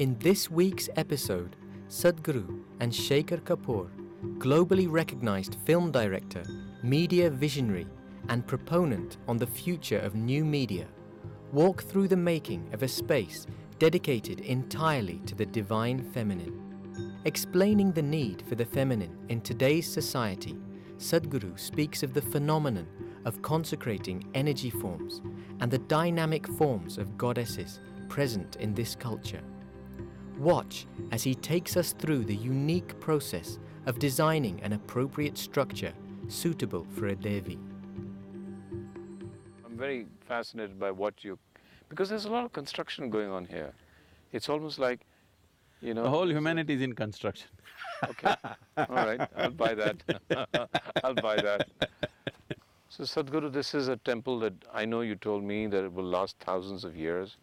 In this week's episode, Sadhguru and Shekhar Kapur, globally recognized film director, media visionary, and proponent on the future of new media, walk through the making of a space dedicated entirely to the divine feminine. Explaining the need for the feminine in today's society, Sadhguru speaks of the phenomenon of consecrating energy forms and the dynamic forms of goddesses present in this culture. Watch as he takes us through the unique process of designing an appropriate structure suitable for a Devi. I'm very fascinated by because there's a lot of construction going on here. It's almost like, you know… The whole humanity is in construction. Okay, all right, I'll buy that. I'll buy that. So Sadhguru, this is a temple that I know you told me that it will last thousands of years,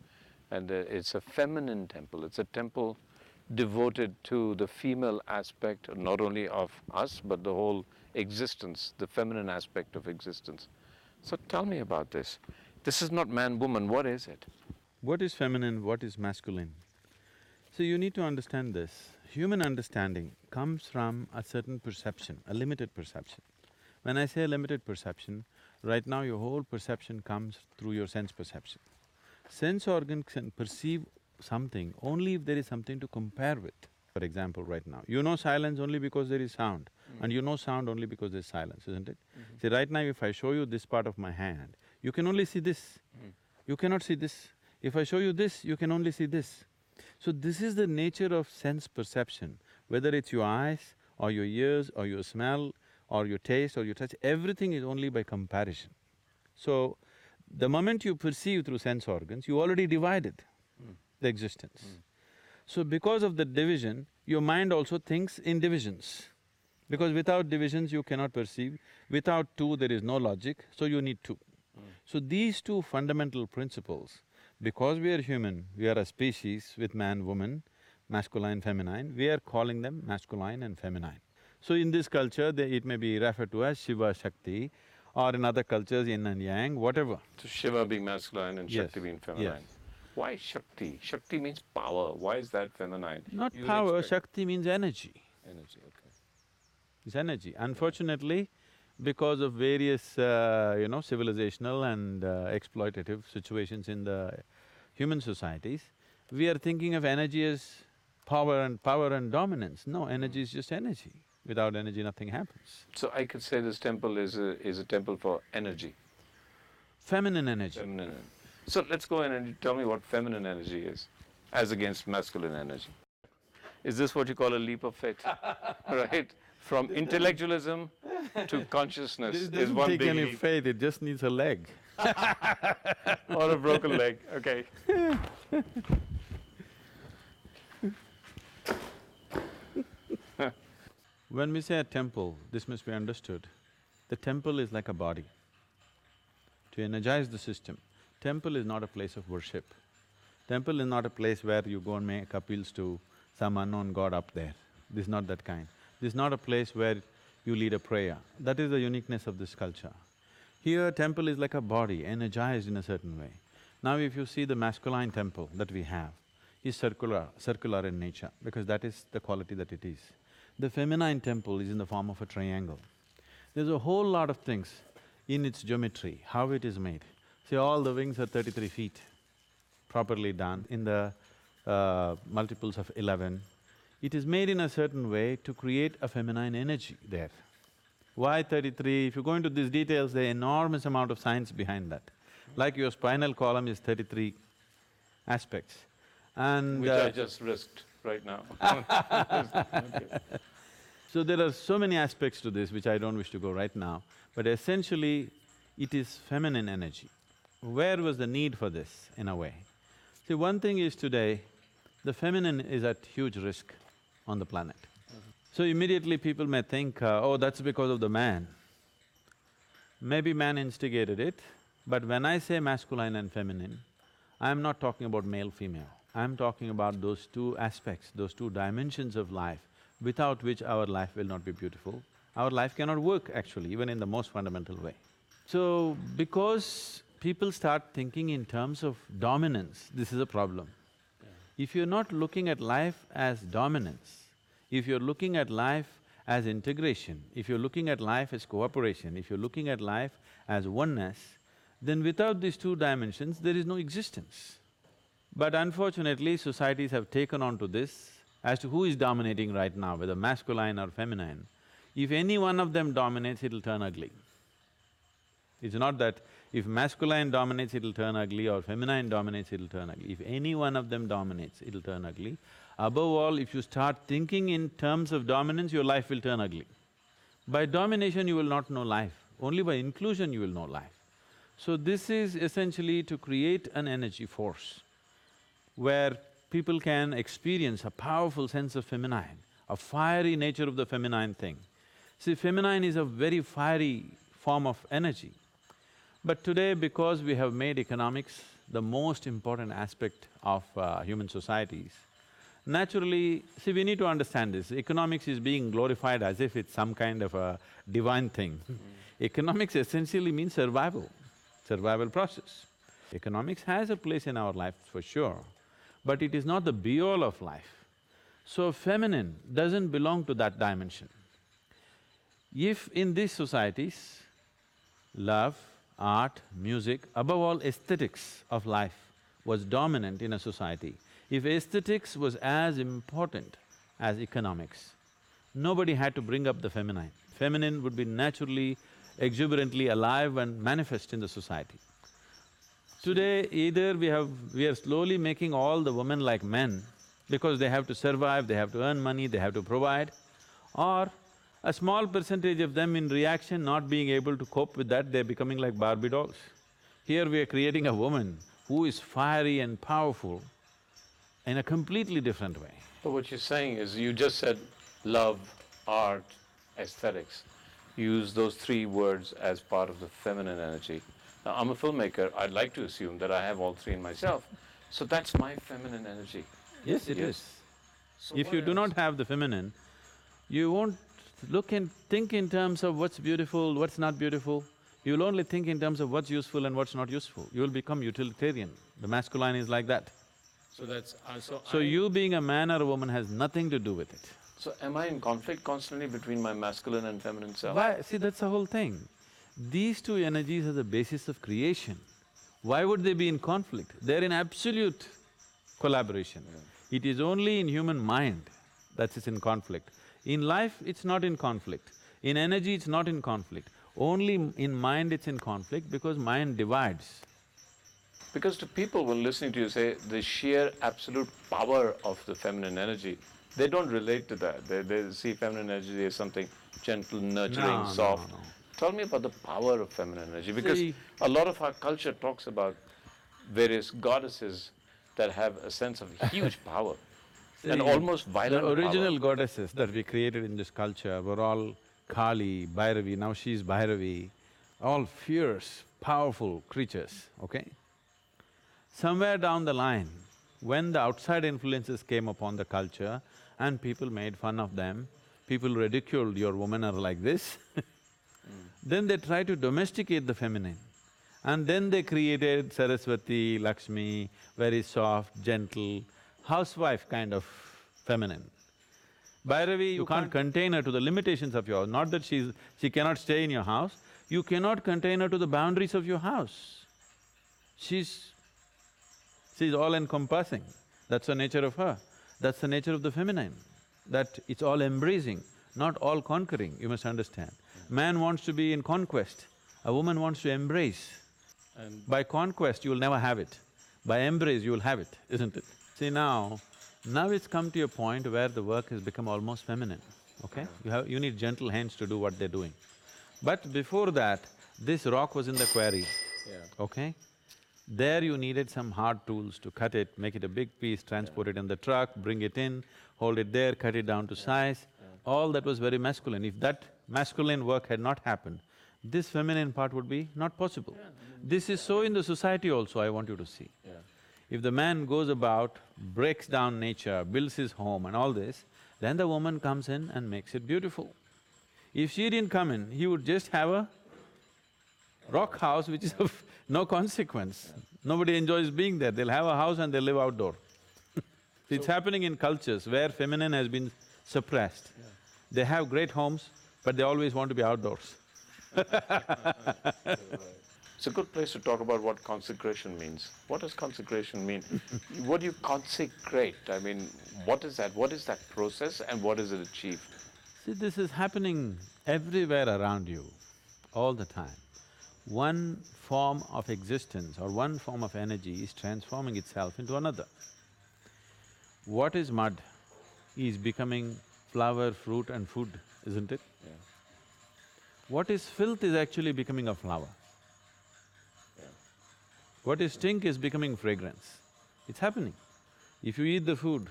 and it's a feminine temple. It's a temple devoted to the female aspect, not only of us, but the whole existence, the feminine aspect of existence. So tell me about this. This is not man-woman, what is it? What is feminine, what is masculine? So you need to understand this. Human understanding comes from a certain perception, a limited perception. When I say limited perception, right now your whole perception comes through your sense perception. Sense organs can perceive something only if there is something to compare with. For example, right now, you know silence only because there is sound, and you know sound only because there's silence, isn't it? See, right now if I show you this part of my hand, you can only see this. You cannot see this. If I show you this, you can only see this. So this is the nature of sense perception, whether it's your eyes or your ears or your smell or your taste or your touch, everything is only by comparison. So, the moment you perceive through sense organs, you already divided the existence. So because of the division, your mind also thinks in divisions. Because without divisions you cannot perceive, without two there is no logic, so you need two. So these two fundamental principles, because we are human, we are a species with man, woman, masculine, feminine, we are calling them masculine and feminine. So in this culture, it may be referred to as Shiva, Shakti, or in other cultures, yin and yang, whatever. So Shiva being masculine and Shakti being feminine. Yes. Why Shakti? Shakti means power. Why is that feminine? Not power, Shakti means energy. Energy, okay. It's energy. Unfortunately, because of various, civilizational and exploitative situations in the human societies, we are thinking of energy as power and dominance. No, energy is just energy. Without energy, nothing happens. So I could say this temple is a temple for energy. Feminine energy. Feminine. So let's go in and you tell me what feminine energy is, as against masculine energy. Is this what you call a leap of faith? Right? From intellectualism to consciousness This is doesn't one take big any leap. faith, it just needs a leg. Or a broken leg, okay. When we say a temple, this must be understood. The temple is like a body. To energize the system, temple is not a place of worship. Temple is not a place where you go and make appeals to some unknown god up there. This is not that kind. This is not a place where you lead a prayer. That is the uniqueness of this culture. Here, temple is like a body, energized in a certain way. Now if you see the masculine temple that we have, is circular in nature, because that is the quality that it is. The feminine temple is in the form of a triangle. There's a whole lot of things in its geometry, how it is made. See, all the wings are 33 feet, properly done in the multiples of 11. It is made in a certain way to create a feminine energy there. Why 33? If you go into these details, there are enormous amount of science behind that. Like your spinal column is 33 aspects, and… Which I just risked right now. Okay. So there are so many aspects to this which I don't wish to go right now, but essentially it is feminine energy. Where was the need for this, in a way? See, one thing is today, the feminine is at huge risk on the planet. So immediately people may think, oh, that's because of the man. Maybe man instigated it, but when I say masculine and feminine, I'm not talking about male-female. I'm talking about those two aspects, those two dimensions of life, without which our life will not be beautiful. Our life cannot work actually, even in the most fundamental way. So, because people start thinking in terms of dominance, this is a problem. If you're not looking at life as dominance, if you're looking at life as integration, if you're looking at life as cooperation, if you're looking at life as oneness, then without these two dimensions, there is no existence. But unfortunately, societies have taken on to this as to who is dominating right now, whether masculine or feminine. If any one of them dominates, it'll turn ugly. It's not that if masculine dominates, it'll turn ugly, or feminine dominates, it'll turn ugly. If any one of them dominates, it'll turn ugly. Above all, if you start thinking in terms of dominance, your life will turn ugly. By domination, you will not know life. Only by inclusion you will know life. So this is essentially to create an energy force where people can experience a powerful sense of feminine, a fiery nature of the feminine thing. See, feminine is a very fiery form of energy. But today, because we have made economics the most important aspect of human societies, naturally, see, we need to understand this, economics is being glorified as if it's some kind of a divine thing. Economics essentially means survival process. Economics has a place in our life for sure, but it is not the be-all of life. So feminine doesn't belong to that dimension. If in these societies, love, art, music, above all aesthetics of life was dominant in a society, if aesthetics was as important as economics, nobody had to bring up the feminine. Feminine would be naturally, exuberantly alive and manifest in the society. Today, either we are slowly making all the women like men because they have to survive, they have to earn money, they have to provide, or a small percentage of them in reaction not being able to cope with that, they're becoming like Barbie dolls. Here we are creating a woman who is fiery and powerful in a completely different way. But what you're saying is, you just said love, art, aesthetics. You use those three words as part of the feminine energy. Now, I'm a filmmaker, I'd like to assume that I have all three in myself, so that's my feminine energy. Yes, it is. So If what you do else? not have the feminine, you won't look and think in terms of what's beautiful, what's not beautiful. You'll only think in terms of what's useful and what's not useful. You'll become utilitarian. The masculine is like that. So that's… So you being a man or a woman has nothing to do with it. So am I in conflict constantly between my masculine and feminine self? Why? See, that's the whole thing. These two energies are the basis of creation. Why would they be in conflict? They're in absolute collaboration. It is only in human mind that it's in conflict. In life, it's not in conflict. In energy, it's not in conflict. Only in mind it's in conflict because mind divides. Because to people, when listening to you say the sheer absolute power of the feminine energy, they don't relate to that. They see feminine energy as something gentle, nurturing, soft. No. Tell me about the power of feminine energy, because See, a lot of our culture talks about various goddesses that have a sense of huge power and almost violent the original power. goddesses that we created in this culture were all Kali, Bhairavi, now she's Bhairavi, all fierce, powerful creatures, okay? Somewhere down the line, when the outside influences came upon the culture and people made fun of them, people ridiculed your women are like this then they tried to domesticate the feminine. And then they created Saraswati, Lakshmi, very soft, gentle, housewife kind of feminine. Bhairavi, you can't contain her to the limitations of your house, not that she cannot stay in your house, you cannot contain her to the boundaries of your house. She's all-encompassing, that's the nature of her. That's the nature of the feminine, that it's all embracing, not all conquering, you must understand. Man wants to be in conquest, a woman wants to embrace. And By conquest, you will never have it. By embrace, you will have it, isn't it? See now it's come to a point where the work has become almost feminine, okay? You need gentle hands to do what they're doing. But before that, this rock was in the quarry, okay? There you needed some hard tools to cut it, make it a big piece, transport it in the truck, bring it in, hold it there, cut it down to size. All that was very masculine. If that masculine work had not happened, this feminine part would be not possible. This is so in the society also, I want you to see. If the man goes about, breaks down nature, builds his home and all this, then the woman comes in and makes it beautiful. If she didn't come in, he would just have a rock house which is of no consequence. Nobody enjoys being there, they'll have a house and they'll live outdoor. It's happening in cultures where feminine has been suppressed. Yeah. They have great homes, but they always want to be outdoors. It's a good place to talk about what consecration means. What does consecration mean? What do you consecrate? I mean, what is that? What is that process and what is it achieved? See, this is happening everywhere around you, all the time. One form of existence or one form of energy is transforming itself into another. What is mud is becoming flower, fruit and food, isn't it? Yeah. What is filth is actually becoming a flower. Yeah. What is stink is becoming fragrance. It's happening. If you eat the food,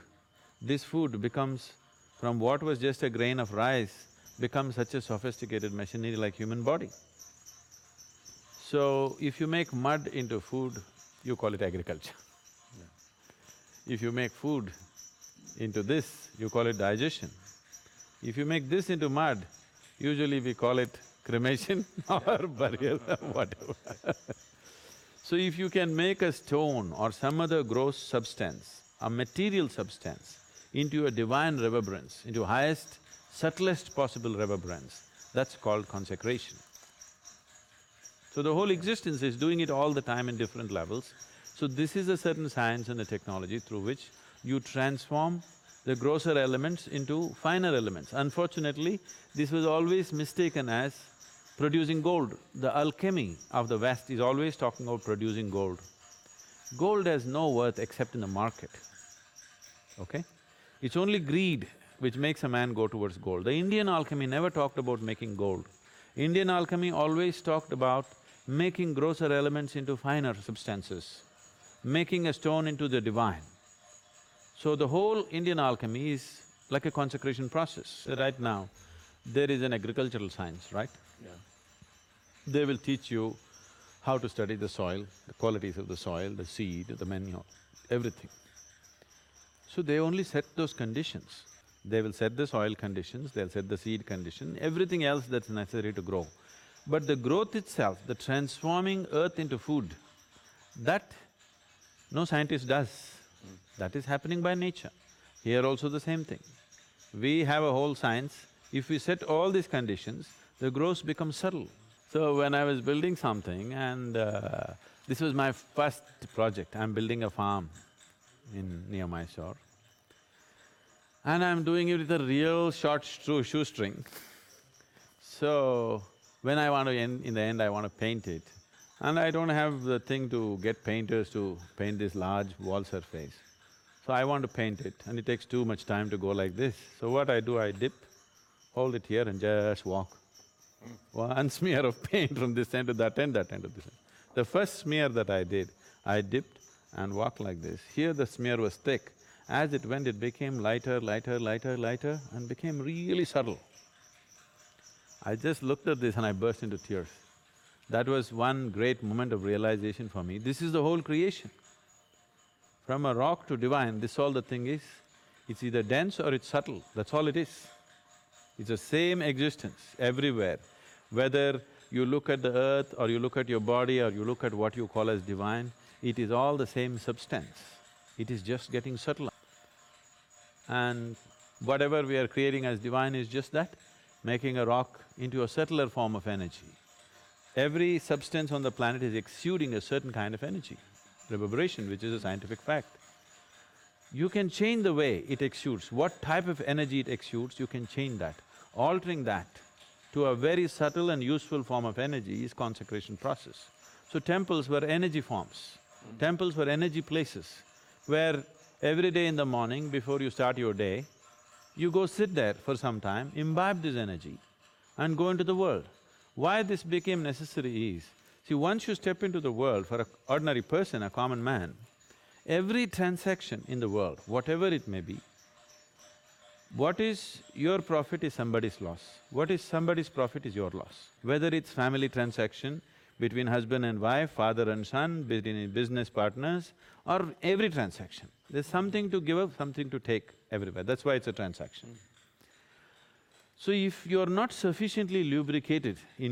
this food becomes, from what was just a grain of rice, becomes such a sophisticated machinery like human body. So, if you make mud into food, you call it agriculture. Yeah. If you make food into this, you call it digestion. If you make this into mud, usually we call it cremation or burial or whatever. So if you can make a stone or some other gross substance, a material substance, into a divine reverberance, into highest, subtlest possible reverberance, that's called consecration. So the whole existence is doing it all the time in different levels. So this is a certain science and a technology through which you transform the grosser elements into finer elements. Unfortunately, this was always mistaken as producing gold. The alchemy of the West is always talking about producing gold. Gold has no worth except in the market, okay? It's only greed which makes a man go towards gold. The Indian alchemy never talked about making gold. Indian alchemy always talked about making grosser elements into finer substances, making a stone into the divine. So the whole Indian alchemy is like a consecration process. Right now, there is an agricultural science, right? Yeah. They will teach you how to study the soil, the qualities of the soil, the seed, the manure, everything. So they only set those conditions. They will set the soil conditions, they'll set the seed condition, everything else that's necessary to grow. But the growth itself, the transforming earth into food, that no scientist does. That is happening by nature. Here also the same thing. We have a whole science. If we set all these conditions, the growth becomes subtle. So when I was building something and this was my first project, I'm building a farm near Mysore. And I'm doing it with a real short shoestring. So, when I want to in the end I want to paint it, and I don't have the thing to get painters to paint this large wall surface. So I want to paint it and it takes too much time to go like this. So what I do, I dip, hold it here and just walk. One smear of paint from this end to that end to this end. The first smear that I did, I dipped and walked like this. Here the smear was thick. As it went, it became lighter, lighter, lighter, lighter and became really subtle. I just looked at this and I burst into tears. That was one great moment of realization for me. This is the whole creation. From a rock to divine, this all the thing is. It's either dense or it's subtle, that's all it is. It's the same existence everywhere. Whether you look at the earth or you look at your body or you look at what you call as divine, it is all the same substance. It is just getting subtler. And whatever we are creating as divine is just that, making a rock into a subtler form of energy. Every substance on the planet is exuding a certain kind of energy, reverberation, which is a scientific fact. You can change the way it exudes, what type of energy it exudes, you can change that. Altering that to a very subtle and useful form of energy is consecration process. So temples were energy forms, temples were energy places, where every day in the morning before you start your day, you go sit there for some time, imbibe this energy and go into the world. Why this became necessary is, see, once you step into the world, for an ordinary person, a common man, every transaction in the world, whatever it may be, what is your profit is somebody's loss, what is somebody's profit is your loss. Whether it's family transaction between husband and wife, father and son, between business partners, or every transaction, there's something to give up, something to take everywhere, that's why it's a transaction. So if you're not sufficiently lubricated in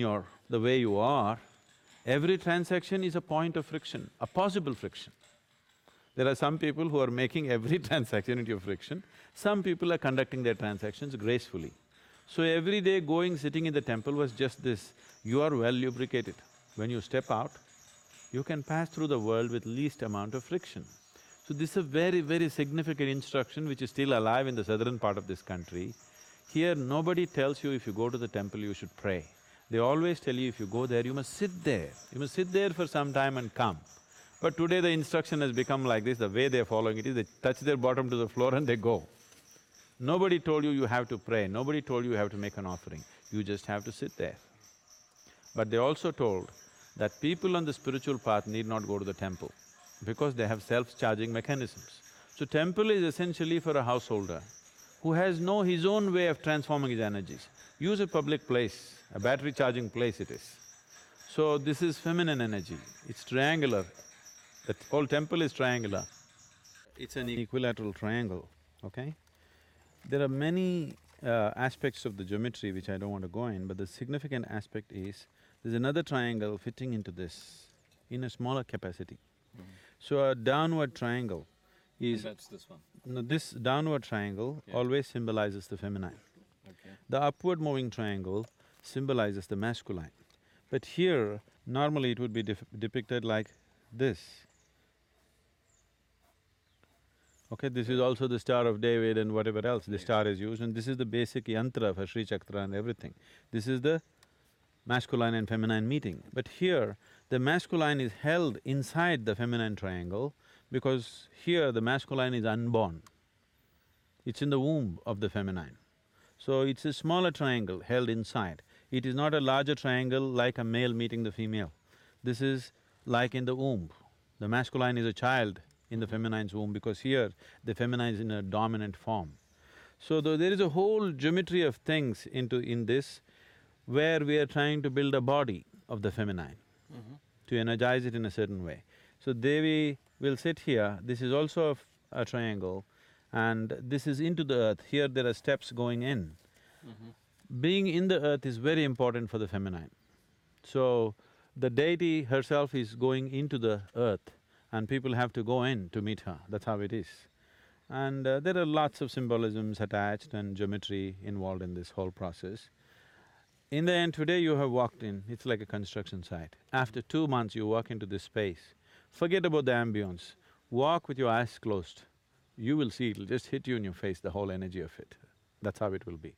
the way you are, every transaction is a point of friction, a possible friction. There are some people who are making every transaction into friction, some people are conducting their transactions gracefully. So every day going, sitting in the temple was just this, you are well lubricated. When you step out, you can pass through the world with least amount of friction. So this is a very, very significant instruction which is still alive in the southern part of this country. Here nobody tells you if you go to the temple you should pray. They always tell you if you go there, you must sit there. You must sit there for some time and come. But today the instruction has become like this, the way they're following it is they touch their bottom to the floor and they go. Nobody told you you have to pray, nobody told you you have to make an offering, you just have to sit there. But they also told that people on the spiritual path need not go to the temple because they have self-charging mechanisms. So temple is essentially for a householder who has his own way of transforming his energies. Use a public place, a battery charging place it is. So this is feminine energy, it's triangular. The whole temple is triangular. It's an equilateral triangle, okay? There are many aspects of the geometry which I don't want to go in, but the significant aspect is, there's another triangle fitting into this in a smaller capacity. So a downward triangle is… And that's this one? No, this downward triangle always symbolizes the feminine. Okay. The upward moving triangle symbolizes the masculine. But here, normally it would be depicted like this. Okay, this is also the Star of David and whatever else the star is used, and this is the basic yantra for Sri Chakra and everything. This is the masculine and feminine meeting. But here, the masculine is held inside the feminine triangle because here the masculine is unborn. It's in the womb of the feminine. So it's a smaller triangle held inside. It is not a larger triangle like a male meeting the female. This is like in the womb. The masculine is a child in the feminine's womb because here the feminine is in a dominant form. So there is a whole geometry of things in this where we are trying to build a body of the feminine to energize it in a certain way. So Devi will sit here, this is also a triangle and this is into the earth, here there are steps going in. Being in the earth is very important for the feminine. So the deity herself is going into the earth and people have to go in to meet her, that's how it is. And there are lots of symbolisms attached and geometry involved in this whole process. In the end, today you have walked in, it's like a construction site. After 2 months you walk into this space, forget about the ambience, walk with your eyes closed. You will see, it'll just hit you in your face, the whole energy of it. That's how it will be.